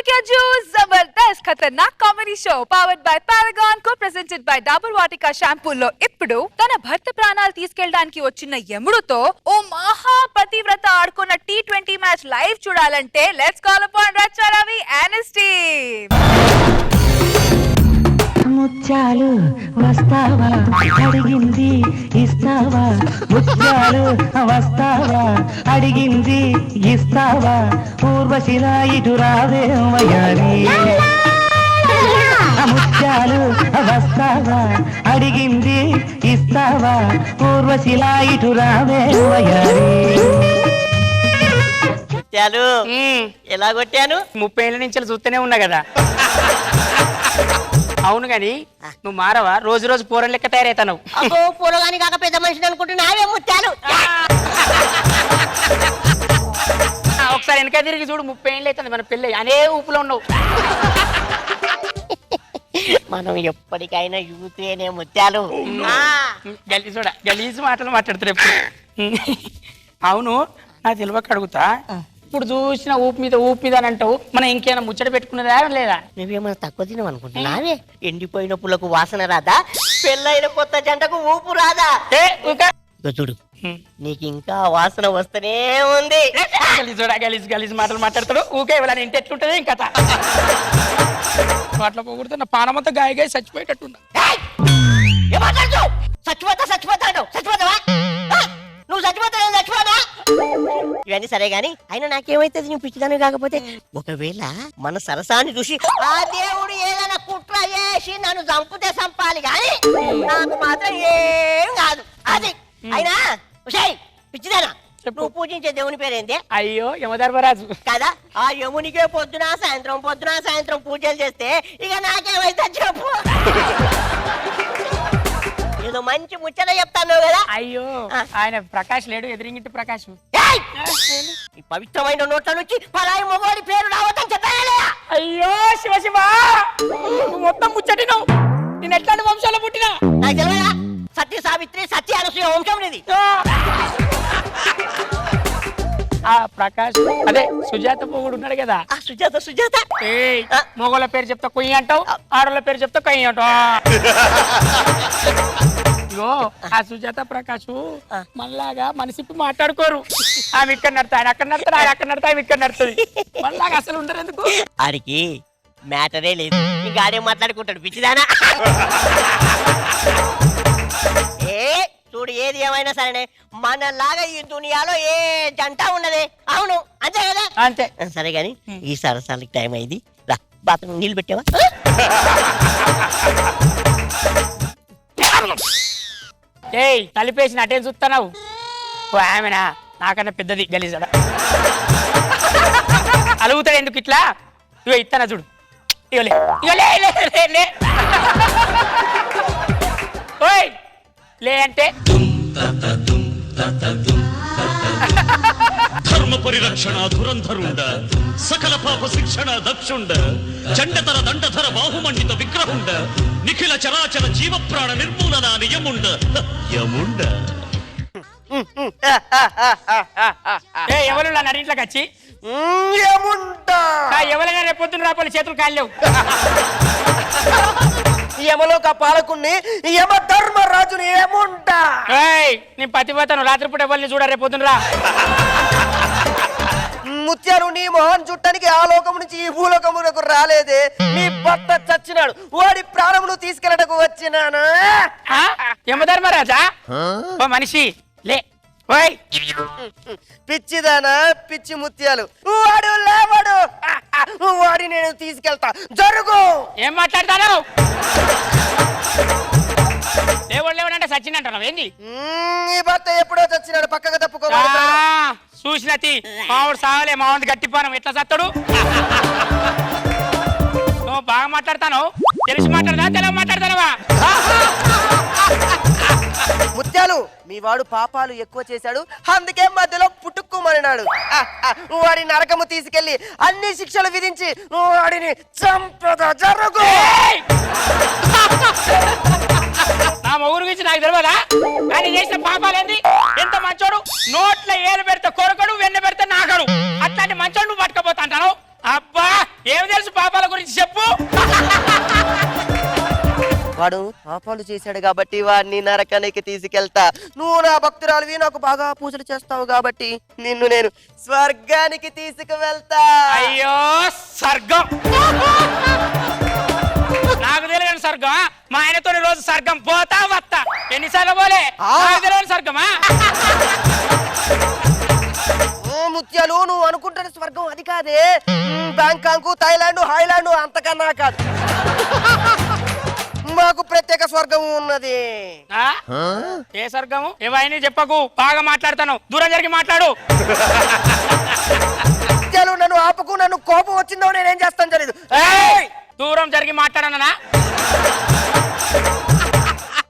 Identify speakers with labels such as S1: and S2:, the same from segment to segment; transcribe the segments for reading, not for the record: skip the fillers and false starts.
S1: क्या जूस जबरदस्त खतरनाक comedy show powered by Paragon co presented by Dabur Vatika షాంపూలో ఇప్పుడు తన భర్త ప్రాణాలు తీసుకెళ్ళడానికి వచ్చిన యముడుతో ఓ మహా పతివ్రత ఆడుకున్న T20 మ్యాచ్ లైవ్ చూడాలంటే let's call upon Racha Ravi and his team.
S2: ముత్యాలు వస్తావా అడిగింది ఇస్తావా ముత్యాలు వస్తావా అడిగింది ఇస్తావా పూర్వశిలా ఇటు రావేమయాని ముత్యాలు వస్తావా అడిగింది ఇస్తావా పూర్వశిలా ఇటు రావేమయాని.
S3: ముత్యాలు ఎలా కొట్టాను?
S4: 30 ఏళ్ళ నుంచి చూస్తూనే ఉన్నా కదా. అవును గాని నువ్వు మారవా? రోజు రోజు పూర లెక్క తయారైతావు.
S3: అబ్బో పూలగాని కాక పెద్ద మనిషిని అనుకుంటున్నావే ముత్యాలు.
S4: ఒకసారి వెనక తిరిగి చూడు, 30 ఏళ్ళు అవుతుంది మన పెళ్ళి, అనే ఊపులో ఉన్నావు.
S3: మనం ఎప్పటికైనా యూతేనే ముత్యాలు.
S4: గలీజు మాటలు మాట్లాడుతారు ఎప్పుడు. అవును, నాకు తెలియక అడుగుతా, ఇప్పుడు చూసిన ఊపి మీద అని అంటావు, మనం ఇంకేమైనా ముచ్చట పెట్టుకున్నదా లేదా?
S3: నువ్వేమైనా తక్కువ తినవు అనుకుంటున్నావే? ఎండిపోయిన పులకు వాసన రాదా? పెళ్ళైన కొత్త జంటకు ఊపు రాదా? చూడు, నీకు ఇంకా వాసన వస్తూనే ఉంది.
S4: గలీజు మాటలు మాట్లాడతాడు. ఊకే ఇవ్వాలి ఇంటి ఎట్లుంటది ఇంకా అట్లా పోకూడదు. నా పానమంతా గాయగా చచ్చిపోయేటట్టున్నా.
S3: చచ్చిపోతావా? నువ్వు చచ్చిపోతా చచ్చిపోదా? ఇవన్నీ సరే గాని అయినా నాకేమైతుంది నువ్వు పిచ్చిదాని కాకపోతే? ఒకవేళ మన సరసాన్ని చూసి ఆ దేవుడు ఏదైనా కుట్ర చేసి నన్ను చంపుతే చంపాలి గాని నాకు మాత్రం ఏం కాదు. అది అయినా పిచ్చిదానా, నువ్వు పూజించే దేవుని పేరేంటి?
S4: అయ్యో యమధర్మరాజు
S3: కదా. ఆ యమునికే పొద్దున సాయంత్రం పూజలు చేస్తే ఇక నాకేమైతే చెప్పు. ఏదో మంచి ముచ్చట చెప్తాను కదా.
S4: అయ్యో ఆయన ప్రకాష్ లేడు, ఎదిరింగిటి ప్రకాష్.
S3: ఈ పవిత్రమైన నోట్ల నుంచి పరాయి మొగోడి పేరు రావద్దని చెప్పాలి.
S4: అయ్యో శివ మొత్తం ముచ్చటినావు. నేను ఎట్లాంటి వంశాల్లో పుట్టినా
S3: నాకు తెలియదా? సత్య సావిత్రి సత్య అనసూయ వంశం నీది.
S4: ఆ ప్రకాష్ అదే సుజాత మొగుడు ఉన్నాడు కదా.
S3: సుజాత
S4: మొగోళ్ళ పేరు చెప్తా కొయ్యి అంటావు, ఆడోళ్ళ పేరు చెప్తా కొయ్యి అంటావు. ఇగో ఆ సుజాత ప్రకాష్ మళ్ళాగా మనసిప్పి మాట్లాడుకోరు. ఆమె ఇక్కడ నడతా, ఆయన అక్కడ నడతాడు, ఆయన అక్కడ నడతా, ఆమె ఇక్కడ నడుతుంది. మళ్ళాగా అసలు ఉండరు ఎందుకు?
S3: ఆడికి మ్యాటరే లేదు, ఇంకా ఆడే మాట్లాడుకుంటాడు పిచ్చిదానా. చూడు, ఏది ఏమైనా సరే మనలాగా ఈ దునియాలో ఏ జంట ఉన్నదే. అవును, అంతే కదా?
S4: అంతే.
S3: సరే గాని ఈ సరసాలకి టైం అయింది, రా బాత్రూమ్ నీళ్ళు పెట్టావా?
S4: ఏయ్ తలిపేసి అటేం చూస్తున్నావు? ఆమెనా నాకన్నా పెద్దది గలీజాడ. అలుగుతాడు ఎందుకు ఇట్లా? ఇగో ఇస్తానా చూడు. ఇగోలే ఓయ్ లే అంటే
S5: ధర్మ పరిరక్షణ ధురంధరుండ సకల పాప శిక్షణ దక్షుండ చండతర దండధర బాహుమండిత విగ్రహుండ నిఖిల చరాచర జీవ ప్రాణ నిర్మూలన నియముండ యముండ.
S4: ఎవరు నరింట్లోకి వచ్చి ఎవరైనా రేపు పొద్దున్న రాపోలే చేతులు కాలేవు.
S3: యమలోక పాలకుణ్ణి యమ ధర్మరాజుని ఏముంటా.
S4: నేను పతిపోతాను, రాత్రిపూట ఎవరిని చూడ రేపు పొద్దున్న రా.
S3: ముత్యాలు, నీ మొహన్ చుట్టానికి ఆ లోకం నుంచి ఈ భూలోకమునకు రాలేదే. నీ భర్త చచ్చినాడు, వాడి ప్రాణములు తీసుకెళ్ళటకు వచ్చినాను.
S4: యమధర్మరాజా ఓ మనిషి లే. ఓయ్
S3: పిచ్చిదానా, పిచ్చి ముత్యాలు, వాడు లేవాడు, వాడి నేను తీసుకెళ్తా, జరుగు.
S4: ఏం మాట్లాడతాను? లేవంటే సచ్చిందంటున్నావు ఏంది?
S3: నీ భర్త ఎప్పుడో చచ్చినాడు, పక్కగా తప్పుకోవాలి.
S4: చూసినతి మావుడు సాగలే, మావుడు గట్టిపోనం ఎట్లా సత్తాడు? నువ్వు బాగా మాట్లాడతాను, తెలిసి మాట్లాడదా తెలవ మాట్లాడతానవా?
S3: ముత్యాలు, మీ వాడు పాపాలు ఎక్కువ చేశాడు, అందుకే మధ్యలో పుట్టుకోమన్నాడు. వాడి నరకము తీసుకెళ్లి అన్ని శిక్షలు విధించి వాడిని చంపద, జరుగు.
S4: నా మొగుడు గురించి నాకు తెలియదా? ఆయన చేసిన పాపాలేంది? ఎంత మంచోడు, నోట్ల ఏలు పెడితే కొరకడు, వెన్న పెడితే నాగడు, అట్లాంటి మంచోడు నువ్వు పట్టుకపోతా అంటాను. అబ్బా ఏం తెలుసు పాపాల గురించి చెప్పు.
S3: వాడు పాపాలు చేశాడు కాబట్టి వాడిని నరకానికి తీసుకెళ్తా. నువ్వు నా భక్తురాలివి, నాకు బాగా పూజలు చేస్తావు కాబట్టి నిన్ను నేను స్వర్గానికి తీసుకువెళ్తా.
S4: అయ్యో స్వర్గం నాకు తెలియని స్వర్గం. మా ఆయనతో రోజు స్వర్గం పోతా వస్తా. ఎన్నిసార్లు పోలే నాకు తెలియని స్వర్గమా?
S3: ఓ ముత్యాలు, నువ్వు అనుకుంటున్న స్వర్గం అది కాదే. బ్యాంకాంగ్, థాయిలాండ్, హాయిలాండ్ అంతకన్నా కాదు. మాకు ప్రత్యేక స్వర్గం ఉన్నది.
S4: ఏ స్వర్గము? ఏవైనా చెప్పకు, బాగా మాట్లాడతాను. దూరం జరిగి మాట్లాడు.
S3: ముత్యాలు, నన్ను ఆపకు. నన్ను కోపం వచ్చిందో నేనేం చేస్తాను తెలియదు.
S4: దూరం జరిగి మాట్లాడనా?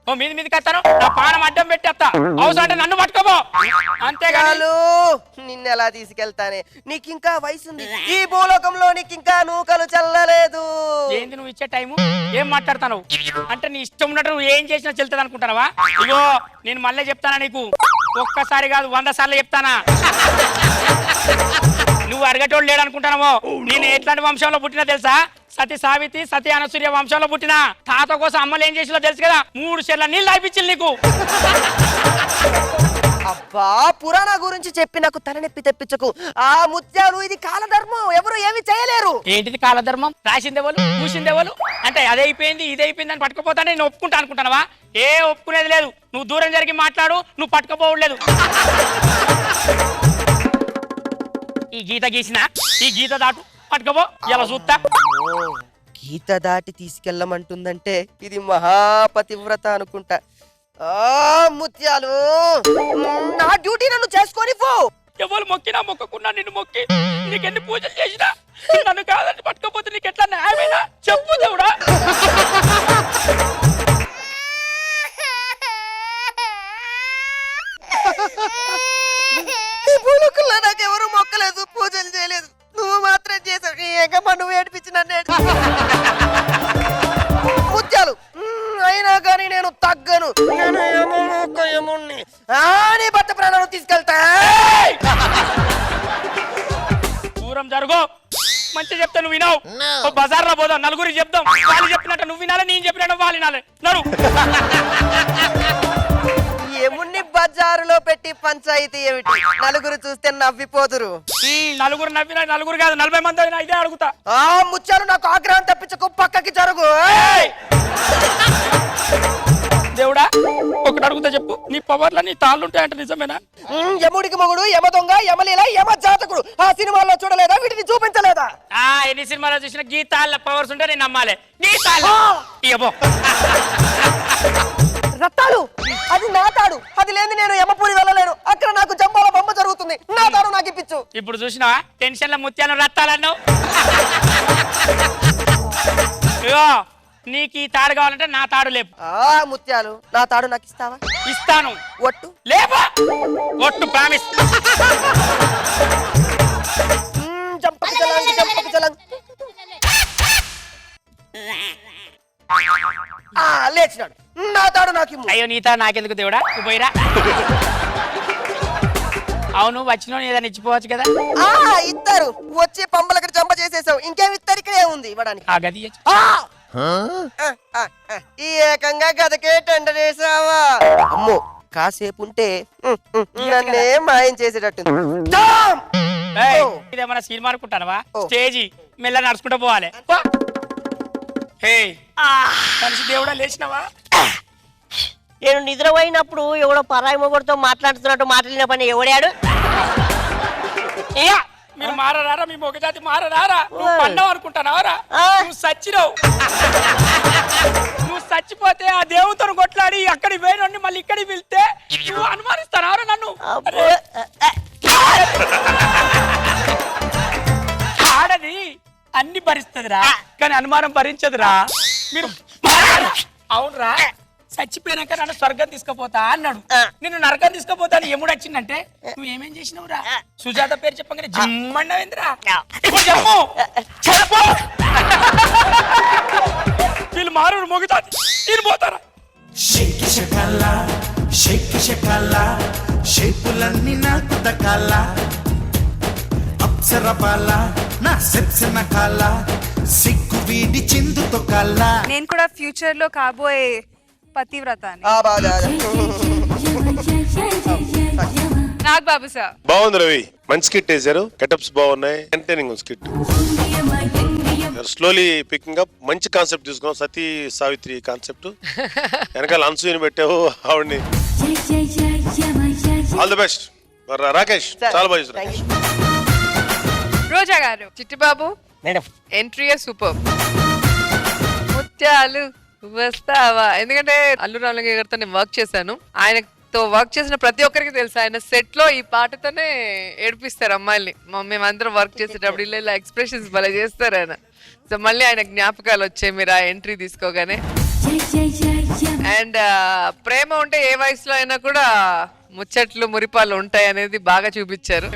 S4: ఓ మీదికి వస్తాను, నా పానం అడ్డం పెట్టేస్తా. అవసరం అంటే నన్ను పట్టుకోబో. అంతేగాని
S3: నిన్ను ఎలా తీసుకెళ్తానే? నీకింకా వయసు ఉంది. ఈ భూలోకంలో నీకింకా నూకలు చల్లలేదు.
S4: ఏంది నువ్వు ఇచ్చే టైము? ఏం మాట్లాడతావు అంటే నీ ఇష్టం ఉన్నట్టు నువ్వు ఏం చేసినా చెల్తుంది అనుకుంటావా? ఇగో నేను మళ్ళీ చెప్తానా నీకు, ఒక్కసారి కాదు 100 సార్లు చెప్తానా. నువ్వు అరగటోళ్ళు లేడు అనుకుంటానో. నేను ఎట్లాంటి వంశంలో పుట్టినా తెలుసా? సతీ సావిత్రి, సతీ అనసూయ వంశంలో పుట్టినా. తాత కోసం అమ్మలు ఏం చేసినా తెలుసు కదా? 3 చెర్ల నీళ్ళు అయిపించింది నీకు.
S3: అబ్బా, పురాణ గురించి చెప్పి నాకు తలనొప్పి తెప్పించకు. ఆ ముత్యాలు, ఇది కాలధర్మం, ఎవరు ఏమి చేయలేరు.
S4: ఏంటిది కాలధర్మం? రాసిందేవాళ్ళు, చూసిందేవాళ్ళు అంటే అదైపోయింది ఇదైపోయింది అని పట్టుకుపోతానే నేను ఒప్పుకుంటా అనుకుంటానవా? ఏ ఒప్పుకునేది లేదు. నువ్వు దూరం జరిగి మాట్లాడు, నువ్వు పట్టుకుపోవట్లేదు. ఈ గీత గీసిన ఈ గీత దాటు పట్టుకోబో. ఇలా చూస్తా.
S3: గీత దాటి తీసుకెళ్ళమంటుందంటే ఇది మహాపతివ్రత అనుకుంటా. ఆ ముత్యాలు, నా డ్యూటీ నన్ను చేసుకొని పో.
S4: ఎవరు మొక్కినా మొక్కకున్నా నిన్ను మొక్కి నీకెన్ని పూజలు చేసినా నన్ను కాదని పట్టుకోపోతే నీకు ఎట్లా న్యాయమైనా చెప్పు దేవుడా.
S3: నాకెవరు మొక్కలేదు, పూజలు చేయలేదు. నువ్వు మాత్రం చేసావు. ఏకమ్మా, నువ్వు ఏడిపించిన ముత్యాలు. అయినా కానీ నేను తగ్గను. నీ భర్త ప్రాణాలు తీసుకెళ్తా.
S4: దూరం జరుగు. మంచి చెప్తా నువ్వు వినావు. బజార్ లో పోదాం, నలుగురికి చెప్దాం. వాళ్ళు చెప్పినట్టు నువ్వు వినాలి, నేను చెప్పినట్టు వాళ్ళు వినాలి. నడు.
S3: ఏమున్ని బజారులో పెట్టి పంచాయతీ ఏమిటి? నలుగురు చూస్తే నవ్విపోదురు.
S4: నలుగురు నవ్వినా నలుగురు కాదు 40 మంది అయినా ఇదే అడుగుతా.
S3: ఆ ముత్యాలు, నాకు ఆగ్రహం తప్పించకు, పక్కకి జరుగు.
S4: దేవుడా ఒకటి అడుగుతా చెప్పు, నీ పవర్లో నీ తాళ్ళు ఉంటాయంట నిజమేనా?
S3: యముడికి మొగుడు, యమ దొంగ, యమలీల, యమ జాతకుడు. ఆ సినిమాల్లో చూడలేదా? వీటిని చూపించలేదా?
S4: ఎన్ని సినిమాలో చూసిన గీతాల పవర్స్ ఉంటే నేను నమ్మాలి. గీతాలు ఇయ్యబో.
S3: రత్తాలు, అది నా తాడు. అది లేని నేను యమపూరి వెళ్ళలేను. అక్కడ నాకు జంబాల బొమ్మ జరుగుతుంది. నా తాడు నాకు ఇప్పించు.
S4: ఇప్పుడు చూసినావా టెన్షన్ లో ముత్యాలను రత్తాలన్నావు. నీకు ఈ తాడు కావాలంటే నా తాడు లేపు.
S3: ఆ ముత్యాలు, నా తాడు నాకు ఇస్తావా?
S4: ఇస్తాను.
S3: ఒట్టు
S4: లేపా. ఒట్టు ప్రామిస్.
S3: జంపకి చలంగి, జంపకి చలంగి. లేచినాడు. నా తాడు నాకు.
S4: అయ్యో నీ తాడు నాకెందుకు దేవుడా, నువ్వు పోయిరా. అవును వచ్చిన ఏదైనా ఇచ్చిపోవచ్చు కదా.
S3: ఇస్తారు. వచ్చి పంపలకి జంప చేసేసావు. ఇంకేమి ఇస్తారు? ఇక్కడే ఉంది ఇవ్వడానికి.
S4: ఆ గది
S3: ఈ ఏకంగా గదకే టెండర్ వేసావా? అమ్మో, కాసేపు ఉంటే నన్నే మాయం చేసేటట్టుంది.
S4: ఇదేమన్నా సినిమా అనుకుంటానవా? స్టేజీ మెల్ల నడుచుకుంటూ పోవాలి. మనిషి దేవుడా లేచినవా?
S3: నేను నిద్రపోయినప్పుడు ఎవడో పరాయి మొగుడుతో మాట్లాడుతున్నట్టు మాట్లాడిన పని ఎవడాడు?
S4: మీరు మారరారా? మీ మొగజాతి మారరారా? నువ్వు పన్నావు అనుకుంటానావరా? నువ్వు సచ్చినావు. నువ్వు చచ్చిపోతే ఆ దేవుతో కొట్లాడి అక్కడికి పోయినండి మళ్ళీ ఇక్కడికి వెళ్తే నువ్వు అనుమానిస్తానారా నన్ను? ఆడది అన్ని భరిస్తుందిరా, కానీ అనుమానం భరించదురా. మీరు అవునరా? చచ్చిపోయినాక నన్ను స్వర్గం తీసుకుపోతా అన్నాడు. నిన్ను నరకం తీసుకుపోతా అని ఎముడు వచ్చిందంటే నువ్వు ఏమేం చేసినావురా? సుజాత పేరు చెప్పగానే జిమ్మన్నావేంద్రా? ఇప్పుడు చెప్పు. చెప్పు. వీళ్ళు మారు మొగుతాది, వీళ్ళు పోతారా?
S6: షేకి షకాల షేపులన్నీ నాకు దకాల అప్సర బాల నా సెప్సిన కాల సిగ్గు వీడి చిందుతో కల్లా
S1: నేను కూడా ఫ్యూచర్ లో కాబోయే పతివ్రత అని. నాగబాబు సార్.
S7: బాగుంది రవి, మంచి స్కిట్ వేసారు, గెటప్స్ బాగున్నాయి, entertaining skit. Slowly picking up, మంచి కాన్సెప్ట్ తీసుకున్నావు, సతీ సావిత్రి కాన్సెప్ట్. వెనకాల అన్సూయని పెట్టావు ఆవిడ్ని. ఆల్ ది బెస్ట్ రాకేష్, చాలా బాగా చేశారు.
S3: థ్యాంక్ యూ
S1: రోజా గారు.
S8: చిట్టిబాబు
S3: మేడం.
S8: Entry super. ముత్యాలు వస్తావా, ఎందుకంటే అల్లు రామలింగయ్య గారితో నేను వర్క్ చేశాను. ఆయనతో వర్క్ చేసిన ప్రతి ఒక్కరికి తెలుసు, ఆయన సెట్ లో ఈ పాటతోనే ఏడిపిస్తారు అమ్మాయిల్ని. మేమందరం వర్క్ చేసేటప్పుడు ఇలా ఎక్స్ప్రెషన్స్ భలే చేస్తారు ఆయన. సో మళ్ళీ ఆయన జ్ఞాపకాలు వచ్చాయి మీరు ఆ ఎంట్రీ తీసుకోగానే. అండ్ ప్రేమ ఉంటే ఏ వయసులో అయినా కూడా ముచ్చట్లు మురిపాలు ఉంటాయి అనేది బాగా చూపించారు.